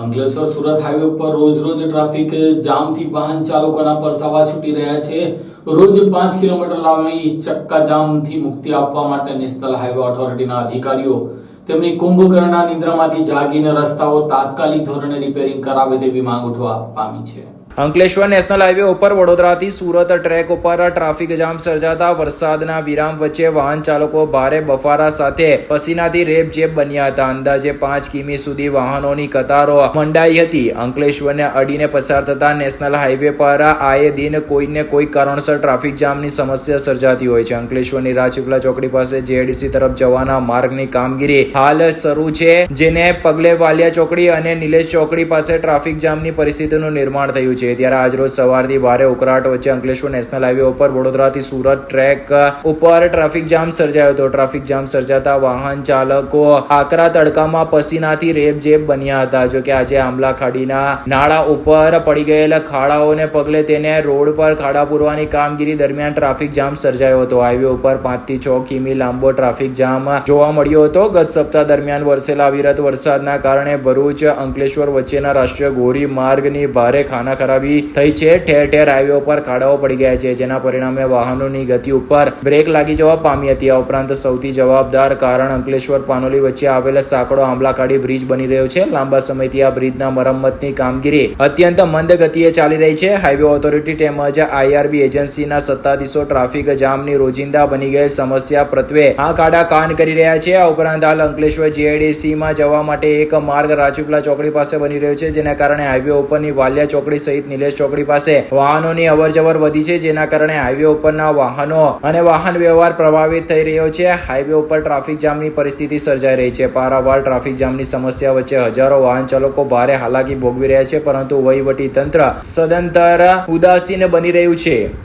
Ankleshwar Surat highway ઉપર રોજ traffic જામથી વાહન ચાલકોના પરસાવા છૂટી રહ્યા છે। રોજ 5 કિલોમીટર લાંબી ચક્કા જામથી મુક્તિ આપવા માટે નેશનલ હાઈવે ઓથોરિટીના અધિકારીઓ તેમની કુંભકર્ણના નિદ્રામાંથી જાગીને રસ્તાઓ તાત્કાલિક ધોરણે રિપેરિંગ કરાવે તેવી માંગ ઉઠવા પામી છે। અંકલેશ્વર નેશનલ હાઈવે ઉપર વડોદરાથી સુરત ટ્રેક ઉપર ટ્રાફિક જામ સર્જાતા વરસાદના વિરામ વચ્ચે વાહન ચાલકો ભારે બફારા સાથે પસીનાથી રેબઝેબ બન્યા હતા। અંદાજે 5 કિમી સુધી વાહનોની કતારો મંડાઈ હતી। અંકલેશ્વરને અડીને પસાર થતા નેશનલ હાઈવે પર આયે દિન કોઈને કોઈ કારણસર ટ્રાફિક જામની સમસ્યા સર્જાતી હોય છે। અંકલેશ્વરની રાજપીપળા ચોકડી પાસે જેઆઈડીસી તરફ જવાના માર્ગની કામગીરી હાલ શરૂ છે, જેને પગલે વાલિયા ચોકડી અને નિલેશ ચોકડી પાસે ટ્રાફિક જામની પરિસ્થિતિનું નિર્માણ થયું છે। ત્યારે આજરોજ સવારથી ભારે ઉકળાટ વચ્ચે અંકલેશ્વર નેશનલ હાઈવે ઉપર વડોદરાથી સુરત ટ્રેક ઉપર ટ્રાફિક જામ સર્જાયો હતો। ટ્રાફિક જામ સર્જાતા વાહન ચાલકો આકરા તડકામાં પસીનાથી રેબઝેબ બન્યા હતા। જો કે આજે આંબલા ખાડીના નાળા ઉપર પડી ગયેલા ખાડાઓને પગલે તેને રોડ પર ખાડા પૂરવાની કામગીરી દરમિયાન ટ્રાફિક જામ સર્જાયો હતો। હાઈવે ઉપર 5 થી 6 કિમી લાંબો ટ્રાફિક જામ જોવા મળ્યો હતો। ગત સપ્તાહ દરમિયાન વરસેલા અવિરત વરસાદના કારણે ભરૂચ અંકલેશ્વર વચ્ચેના રાષ્ટ્રીય ધોરી માર્ગની ભારે ખાનાખરાબી થઈ છે। ઠેર ઠેર હાઈવે ઉપર ખાડાઓ પડી ગયા છે, જેના પરિણામે વાહનોની ગતિ ઉપર બ્રેક લાગી જવા પામી હતી। આ ઉપરાંત સૌથી જવાબદાર કારણ અંકલેશ્વર પાનોલી વચ્ચે આવેલા સાંકડો આંબલાખાડી બ્રિજ બની રહ્યો છે। લાંબા સમયથી આ બ્રિજના મરમ્મતની કામગીરી અત્યંત મંદ ગતિએ ચાલી રહી છે। હાઈવે ઓથોરિટી તેમજ આઈઆરબી એજન્સીના સત્તાધીશો ટ્રાફિક જામની રોજિંદા બની ગયેલ સમસ્યા પ્રત્યે આંખ આડા કાન કરી રહ્યા છે। આ ઉપરાંત હાલ અંકલેશ્વર જેઆઈડીસીમાં જવા માટે એક માર્ગ રાજપીપળા ચોકડી પાસે બની રહ્યો છે, જેના કારણે હાઈવે ઉપરની વાલિયા ચોકડી સહિત નિલેશ ચોકડી પાસે વાહનોની અવરજવર વધી છે, જેના કારણે હાઈવે ઉપરના વાહનો અને વાહન વ્યવહાર પ્રભાવિત થઈ રહ્યો છે। હાઈવે ઉપર ટ્રાફિક જામની પરિસ્થિતિ સર્જાઈ રહી છે। પારાવાર ટ્રાફિક જામની સમસ્યા વચ્ચે હજારો વાહન ચાલકો ભારે હાલાકી ભોગવી રહ્યા છે, પરંતુ વહીવટી તંત્ર સદંતર ઉદાસીન બની રહ્યું છે।